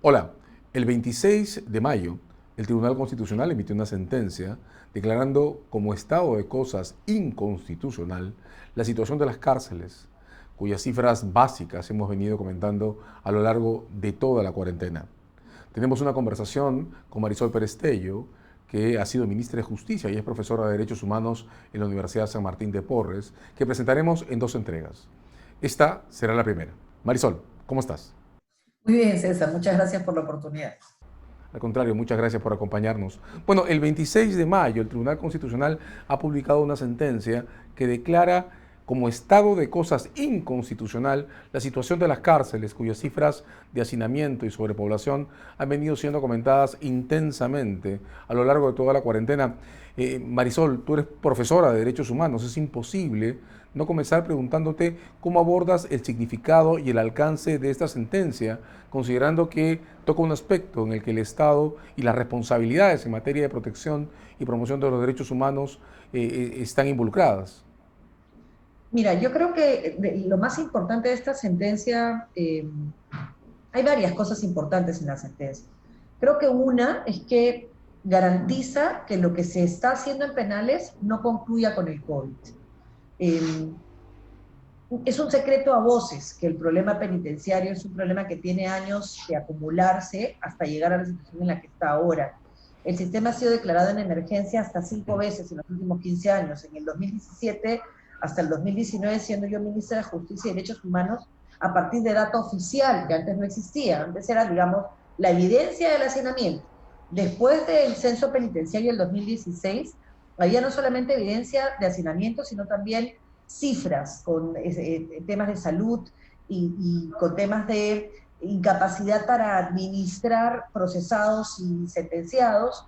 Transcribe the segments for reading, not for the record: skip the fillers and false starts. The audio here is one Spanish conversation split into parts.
Hola, el 26 de mayo el Tribunal Constitucional emitió una sentencia declarando como estado de cosas inconstitucional la situación de las cárceles, cuyas cifras básicas hemos venido comentando a lo largo de toda la cuarentena. Tenemos una conversación con Marisol Perestello, que ha sido ministra de Justicia y es profesora de Derechos Humanos en la Universidad San Martín de Porres, que presentaremos en dos entregas. Esta será la primera. Marisol, ¿cómo estás? Muy bien, César, muchas gracias por la oportunidad. Al contrario, muchas gracias por acompañarnos. Bueno, el 26 de mayo el Tribunal Constitucional ha publicado una sentencia que declara como estado de cosas inconstitucional la situación de las cárceles, cuyas cifras de hacinamiento y sobrepoblación han venido siendo comentadas intensamente a lo largo de toda la cuarentena. Marisol, tú eres profesora de Derechos Humanos, es imposible no comenzar preguntándote cómo abordas el significado y el alcance de esta sentencia, considerando que toca un aspecto en el que el Estado y las responsabilidades en materia de protección y promoción de los derechos humanos están involucradas. Mira, yo creo que lo más importante de esta sentencia, hay varias cosas importantes en la sentencia. Creo que una es que garantiza que lo que se está haciendo en penales no concluya con el COVID. Eh, es un secreto a voces que el problema penitenciario es un problema que tiene años de acumularse hasta llegar a la situación en la que está ahora. El sistema ha sido declarado en emergencia hasta 5 veces en los últimos 15 años, en el 2017 hasta el 2019, siendo yo ministra de Justicia y Derechos Humanos, a partir de data oficial, que antes no existía. Antes era, digamos, la evidencia del hacinamiento. Después del censo penitenciario del 2016, había no solamente evidencia de hacinamiento, sino también cifras con temas de salud y con temas de incapacidad para administrar procesados y sentenciados.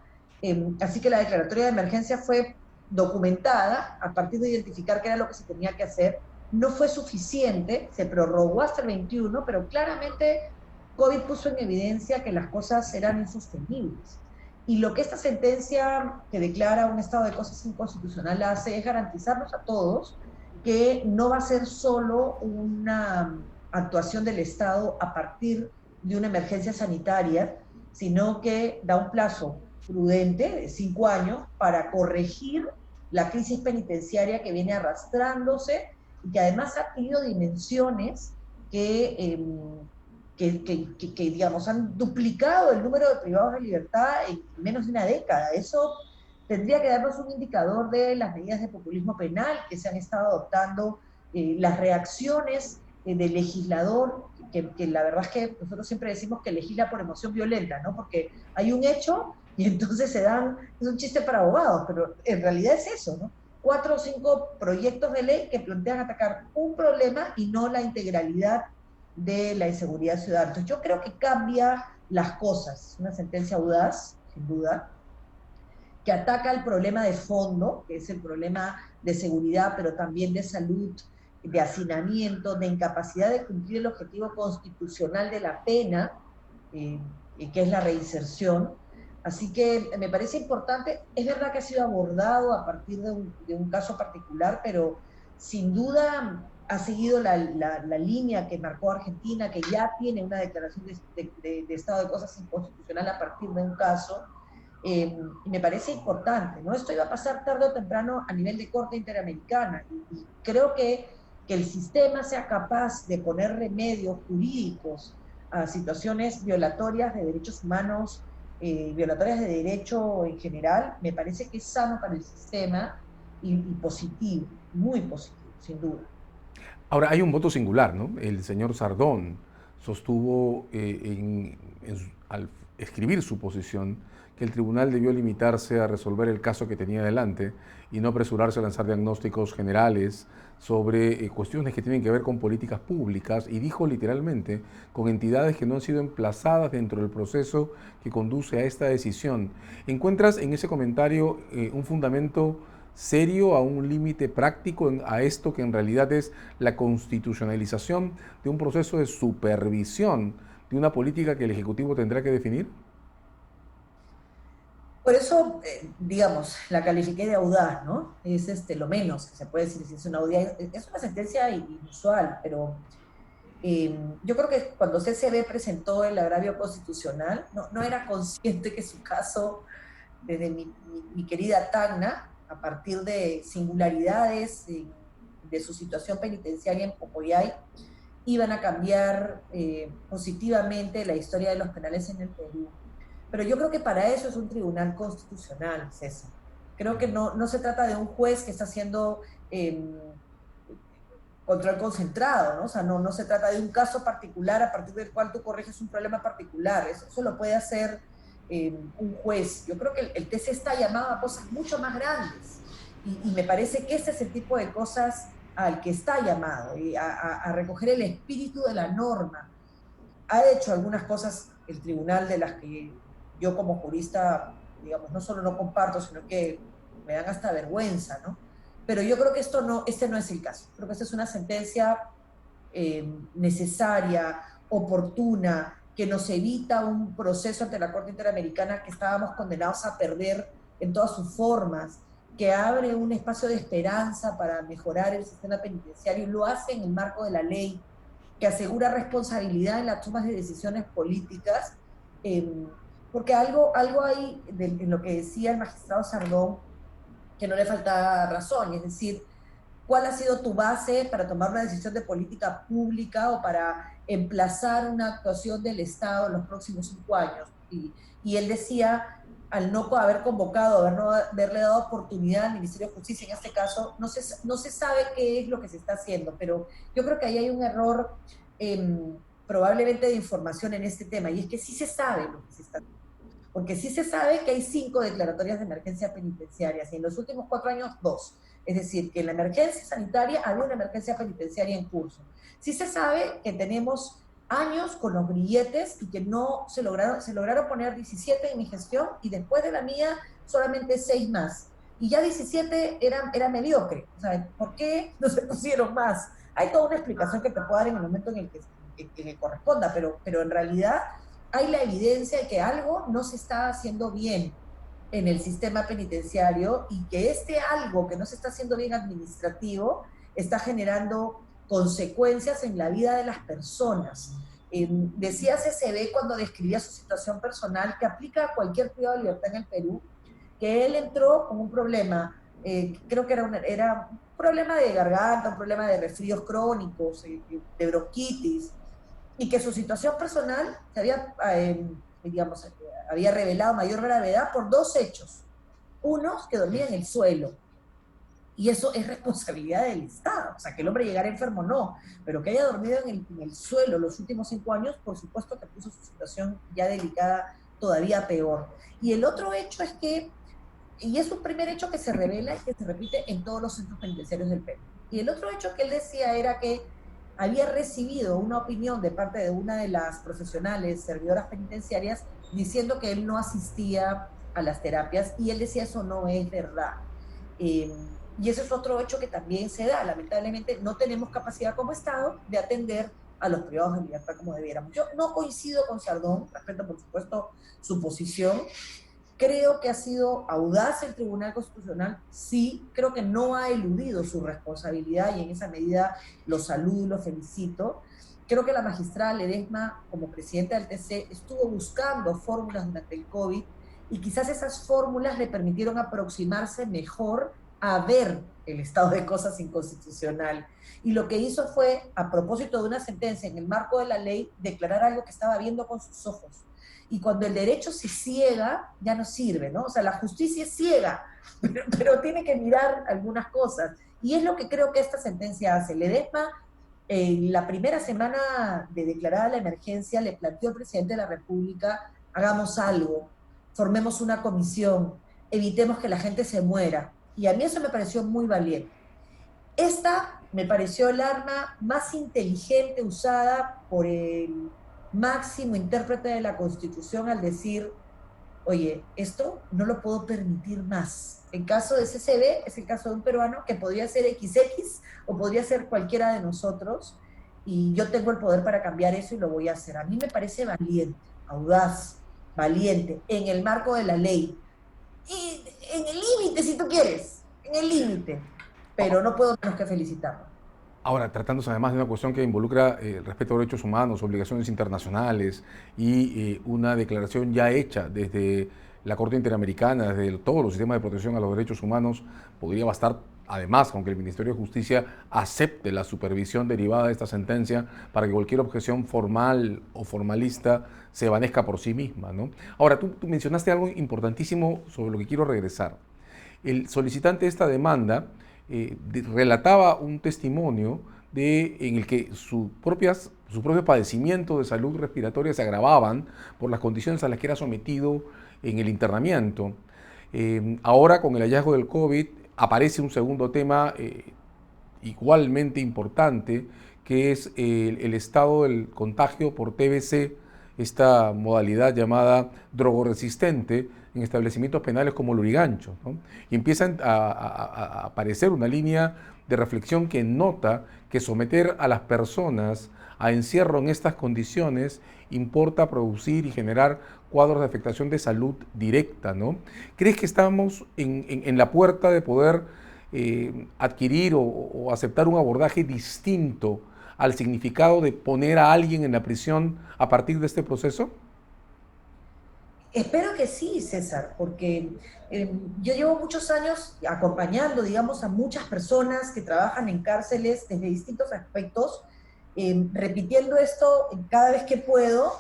Así que la declaratoria de emergencia fue documentada a partir de identificar qué era lo que se tenía que hacer. No fue suficiente, se prorrogó hasta el 21, pero claramente COVID puso en evidencia que las cosas eran insostenibles. Y lo que esta sentencia que declara un estado de cosas inconstitucional hace es garantizarnos a todos que no va a ser solo una actuación del Estado a partir de una emergencia sanitaria, sino que da un plazo prudente de 5 años para corregir la crisis penitenciaria que viene arrastrándose y que además ha tenido dimensiones que, digamos, han duplicado el número de privados de libertad en menos de una década. Eso tendría que darnos un indicador de las medidas de populismo penal que se han estado adoptando, las reacciones del legislador, que la verdad es que nosotros siempre decimos que legisla por emoción violenta, ¿no? Porque hay un hecho y entonces se dan, es un chiste para abogados, pero en realidad es eso, ¿no? 4 o 5 proyectos de ley que plantean atacar un problema y no la integralidad de la inseguridad ciudadana. Entonces yo creo que cambia las cosas, una sentencia audaz, sin duda, que ataca el problema de fondo, que es el problema de seguridad, pero también de salud, de hacinamiento, de incapacidad de cumplir el objetivo constitucional de la pena, eh, que es la reinserción. Así que me parece importante, es verdad que ha sido abordado a partir de un caso particular, pero sin duda ha seguido la línea que marcó Argentina, que ya tiene una declaración de estado de cosas inconstitucional a partir de un caso, y me parece importante, ¿no? Esto iba a pasar tarde o temprano a nivel de Corte Interamericana y creo que el sistema sea capaz de poner remedios jurídicos a situaciones violatorias de derechos humanos, violatorias de derecho en general, me parece que es sano para el sistema y positivo, muy positivo, sin duda. Ahora, hay un voto singular, ¿no? El señor Sardón sostuvo al escribir su posición que el tribunal debió limitarse a resolver el caso que tenía delante y no apresurarse a lanzar diagnósticos generales sobre cuestiones que tienen que ver con políticas públicas y dijo literalmente con entidades que no han sido emplazadas dentro del proceso que conduce a esta decisión. ¿Encuentras en ese comentario un fundamento serio, a un límite práctico a esto que en realidad es la constitucionalización de un proceso de supervisión de una política que el Ejecutivo tendrá que definir? Por eso, digamos, la califiqué de audaz, ¿no? Es lo menos que se puede decir si es una audaz. Es una sentencia inusual, pero Yo creo que cuando CCB presentó el agravio constitucional, no era consciente que su caso, desde mi querida Tacna, a partir de singularidades de su situación penitenciaria en Pocoyay, iban a cambiar positivamente la historia de los penales en el Perú. Pero yo creo que para eso es un tribunal constitucional, César. Creo que no se trata de un juez que está haciendo eh, control concentrado, ¿no? O sea, no se trata de un caso particular a partir del cual tú corriges un problema particular. Eso lo puede hacer un juez. Yo creo que el TC está llamado a cosas mucho más grandes. Y me parece que ese es el tipo de cosas al que está llamado, y a recoger el espíritu de la norma. Ha hecho algunas cosas el tribunal de las que yo como jurista, digamos, no solo no comparto, sino que me dan hasta vergüenza, ¿no? Pero yo creo que este no es el caso. Creo que esta es una sentencia necesaria, oportuna, que nos evita un proceso ante la Corte Interamericana que estábamos condenados a perder en todas sus formas, que abre un espacio de esperanza para mejorar el sistema penitenciario y lo hace en el marco de la ley, que asegura responsabilidad en las tomas de decisiones políticas, porque algo hay en lo que decía el magistrado Sardón que no le falta razón, es decir, ¿cuál ha sido tu base para tomar una decisión de política pública o para emplazar una actuación del Estado en los próximos 5 años? Y él decía, al no haber convocado, haberle dado oportunidad al Ministerio de Justicia, en este caso, no se sabe qué es lo que se está haciendo, pero yo creo que ahí hay un error probablemente de información en este tema, y es que sí se sabe lo que se está haciendo. Porque sí se sabe que hay 5 declaratorias de emergencia penitenciarias y en los últimos 4 años 2. Es decir, que en la emergencia sanitaria había una emergencia penitenciaria en curso. Sí se sabe que tenemos años con los grilletes y que no se lograron poner 17 en mi gestión y después de la mía solamente 6 más. Y ya 17 era mediocre. O sea, ¿por qué no se pusieron más? Hay toda una explicación que te puedo dar en el momento en el que corresponda, pero en realidad hay la evidencia de que algo no se está haciendo bien en el sistema penitenciario y que este algo que no se está haciendo bien administrativo está generando consecuencias en la vida de las personas. Decía CCB cuando describía su situación personal, que aplica a cualquier privado de libertad en el Perú, que él entró con un problema, creo que era un problema de garganta, un problema de resfríos crónicos, de bronquitis, y que su situación personal se había, digamos, había revelado mayor gravedad por 2 hechos. Uno, que dormía en el suelo, y eso es responsabilidad del Estado. O sea, que el hombre llegara enfermo, no, pero que haya dormido en el suelo los últimos 5 años, por supuesto que puso su situación ya delicada todavía peor. Y el otro hecho es que, y es un primer hecho que se revela y que se repite en todos los centros penitenciarios del Perú. Y el otro hecho que él decía era que había recibido una opinión de parte de una de las profesionales servidoras penitenciarias diciendo que él no asistía a las terapias y él decía eso no es verdad. Y ese es otro hecho que también se da. Lamentablemente no tenemos capacidad como Estado de atender a los privados de libertad como debiéramos. Yo no coincido con Sardón, respeto por supuesto su posición. Creo que ha sido audaz el Tribunal Constitucional, sí, creo que no ha eludido su responsabilidad y en esa medida lo saludo y lo felicito. Creo que la magistrada Ledesma, como presidenta del TC, estuvo buscando fórmulas durante el COVID y quizás esas fórmulas le permitieron aproximarse mejor a ver el estado de cosas inconstitucional. Y lo que hizo fue, a propósito de una sentencia en el marco de la ley, declarar algo que estaba viendo con sus ojos. Y cuando el derecho se ciega, ya no sirve, ¿no? O sea, la justicia es ciega, pero tiene que mirar algunas cosas. Y es lo que creo que esta sentencia hace. Ledesma, la primera semana de declarada la emergencia, le planteó al presidente de la República, hagamos algo, formemos una comisión, evitemos que la gente se muera. Y a mí eso me pareció muy valiente. Esta me pareció el arma más inteligente usada por el máximo intérprete de la Constitución al decir, oye, esto no lo puedo permitir más. El caso de CCB es el caso de un peruano que podría ser XX o podría ser cualquiera de nosotros y yo tengo el poder para cambiar eso y lo voy a hacer. A mí me parece valiente, audaz, valiente, en el marco de la ley. Y en el límite, si tú quieres, en el límite. Pero no puedo menos que felicitarlo. Ahora, tratándose además de una cuestión que involucra el respeto a los derechos humanos, obligaciones internacionales y una declaración ya hecha desde la Corte Interamericana, desde todos los sistemas de protección a los derechos humanos, podría bastar, además, con que el Ministerio de Justicia acepte la supervisión derivada de esta sentencia para que cualquier objeción formal o formalista se evanezca por sí misma, ¿no? Ahora, tú mencionaste algo importantísimo sobre lo que quiero regresar. El solicitante de esta demanda relataba un testimonio en el que sus propios padecimientos de salud respiratoria se agravaban por las condiciones a las que era sometido en el internamiento. Ahora, con el hallazgo del COVID, aparece un segundo tema igualmente importante, que es el estado del contagio por TBC, esta modalidad llamada drogoresistente en establecimientos penales como Lurigancho, ¿no? Y empieza a aparecer una línea de reflexión que nota que someter a las personas a encierro en estas condiciones importa producir y generar cuadros de afectación de salud directa, ¿no? ¿Crees que estamos en la puerta de poder adquirir o aceptar un abordaje distinto al significado de poner a alguien en la prisión a partir de este proceso? Espero que sí, César, porque yo llevo muchos años acompañando, digamos, a muchas personas que trabajan en cárceles desde distintos aspectos, repitiendo esto cada vez que puedo,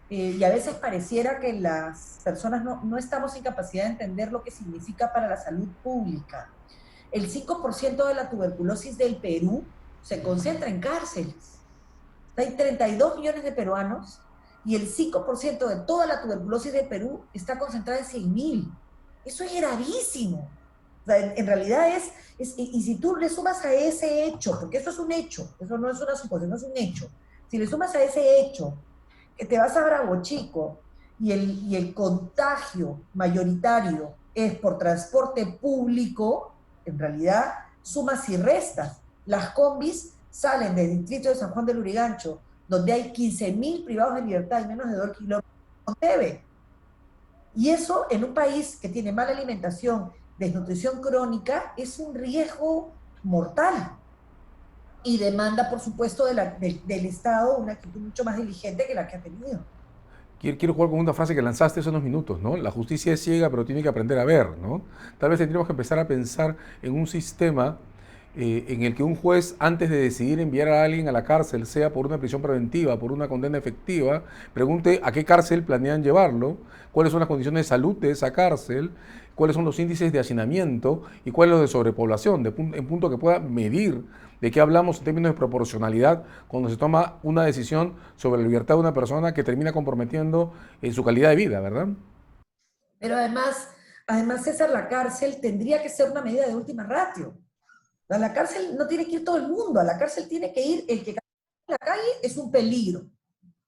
y a veces pareciera que las personas no estamos en capacidad de entender lo que significa para la salud pública. El 5% de la tuberculosis del Perú se concentra en cárceles. Hay 32 millones de peruanos y el 5% de toda la tuberculosis del Perú está concentrada en 100.000. Eso es gravísimo. O sea, en realidad y si tú le sumas a ese hecho, porque eso es un hecho, eso no es una suposición, no es un hecho, si le sumas a ese hecho que te vas a Bravo Chico y el contagio mayoritario es por transporte público, en realidad sumas y restas. Las combis salen del distrito de San Juan del Lurigancho, donde hay 15.000 privados de libertad y menos de 2 kilómetros, debe. Y eso en un país que tiene mala alimentación, desnutrición crónica, es un riesgo mortal y demanda, por supuesto, del Estado una actitud mucho más diligente que la que ha tenido. Quiero jugar con una frase que lanzaste hace unos minutos, ¿no? La justicia es ciega, pero tiene que aprender a ver, ¿no? Tal vez tendríamos que empezar a pensar en un sistema en el que un juez, antes de decidir enviar a alguien a la cárcel, sea por una prisión preventiva, por una condena efectiva, pregunte a qué cárcel planean llevarlo, cuáles son las condiciones de salud de esa cárcel, cuáles son los índices de hacinamiento y cuál es lo de sobrepoblación, en punto que pueda medir de qué hablamos en términos de proporcionalidad cuando se toma una decisión sobre la libertad de una persona que termina comprometiendo su calidad de vida, ¿verdad? Pero además, César, la cárcel tendría que ser una medida de última ratio. A la cárcel no tiene que ir todo el mundo, a la cárcel tiene que ir el que camina en la calle es un peligro.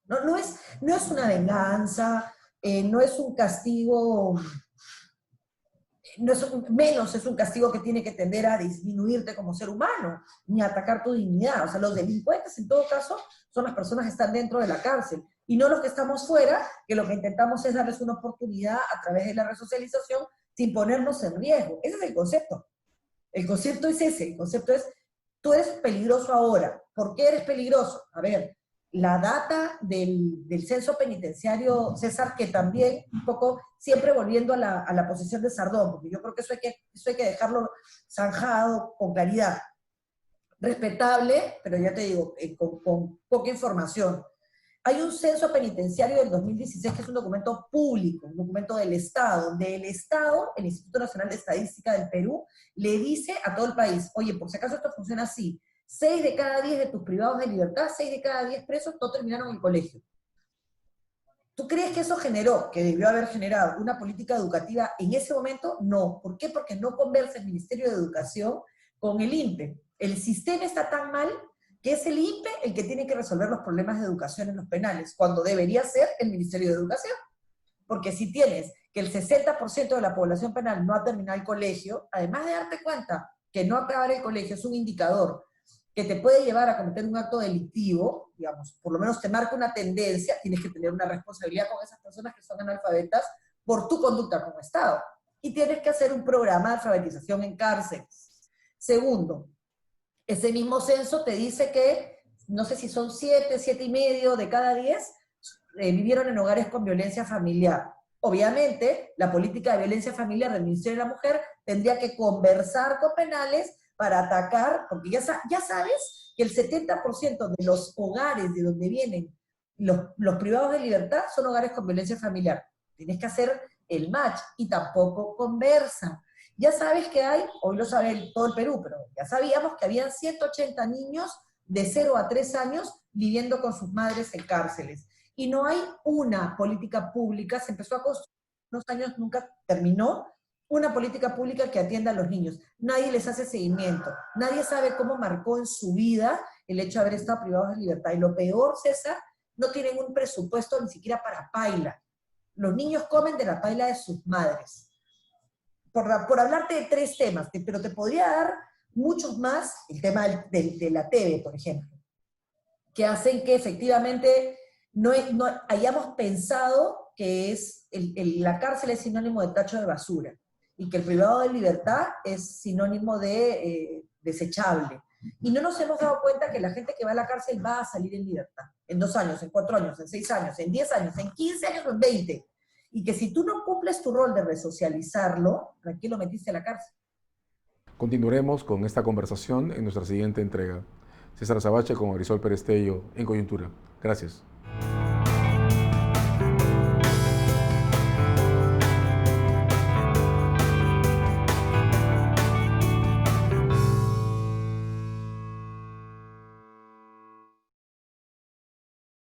No es una venganza, no es un castigo, menos es un castigo que tiene que tender a disminuirte como ser humano, ni a atacar tu dignidad. O sea, los delincuentes en todo caso son las personas que están dentro de la cárcel y no los que estamos fuera, que lo que intentamos es darles una oportunidad a través de la resocialización sin ponernos en riesgo. Ese es el concepto. El concepto es ese, el concepto es, tú eres peligroso ahora. ¿Por qué eres peligroso? A ver, la data del censo penitenciario, César, que también un poco, siempre volviendo a la posición de Sardón, porque yo creo que eso hay que dejarlo zanjado con claridad. Respetable, pero ya te digo, con poca información. Hay un censo penitenciario del 2016 que es un documento público, un documento del Estado, donde el Estado, el Instituto Nacional de Estadística del Perú, le dice a todo el país, oye, por si acaso esto funciona así, 6 de cada 10 de tus privados de libertad, 6 de cada 10 presos, no terminaron el colegio. ¿Tú crees que eso generó, que debió haber generado una política educativa en ese momento? No. ¿Por qué? Porque no conversa el Ministerio de Educación con el INPE. El sistema está tan mal que es el INPE el que tiene que resolver los problemas de educación en los penales, cuando debería ser el Ministerio de Educación. Porque si tienes que el 60% de la población penal no ha terminado el colegio, además de darte cuenta que no acabar el colegio es un indicador que te puede llevar a cometer un acto delictivo, digamos, por lo menos te marca una tendencia, tienes que tener una responsabilidad con esas personas que son analfabetas por tu conducta como Estado. Y tienes que hacer un programa de alfabetización en cárceles. Segundo, Ese mismo censo te dice que, no sé si son 7, 7,5 de cada 10 vivieron en hogares con violencia familiar. Obviamente, la política de violencia familiar del Ministerio de la Mujer tendría que conversar con penales para atacar, porque ya sabes que el 70% de los hogares de donde vienen los privados de libertad son hogares con violencia familiar. Tienes que hacer el match y tampoco conversan. Ya sabes que hay, hoy lo sabe todo el Perú, pero ya sabíamos que habían 180 niños de 0 a 3 años viviendo con sus madres en cárceles. Y no hay una política pública, se empezó a construir unos años, nunca terminó, una política pública que atienda a los niños. Nadie les hace seguimiento, nadie sabe cómo marcó en su vida el hecho de haber estado privados de libertad. Y lo peor, César, no tienen un presupuesto ni siquiera para paila. Los niños comen de la paila de sus madres. Por hablarte de 3 temas, pero te podría dar muchos más, el tema de la TV, por ejemplo, que hacen que efectivamente no hayamos pensado que la cárcel es sinónimo de tacho de basura y que el privado de libertad es sinónimo de desechable. Y no nos hemos dado cuenta que la gente que va a la cárcel va a salir en libertad, en 2 años, en 4 años, en 6 años, en 10 años, en 15 años o en 20. Y que si tú no cumples tu rol de resocializarlo, ¿para qué lo metiste a la cárcel? Continuaremos con esta conversación en nuestra siguiente entrega. César Azabache con Marisol Perestello en Coyuntura. Gracias.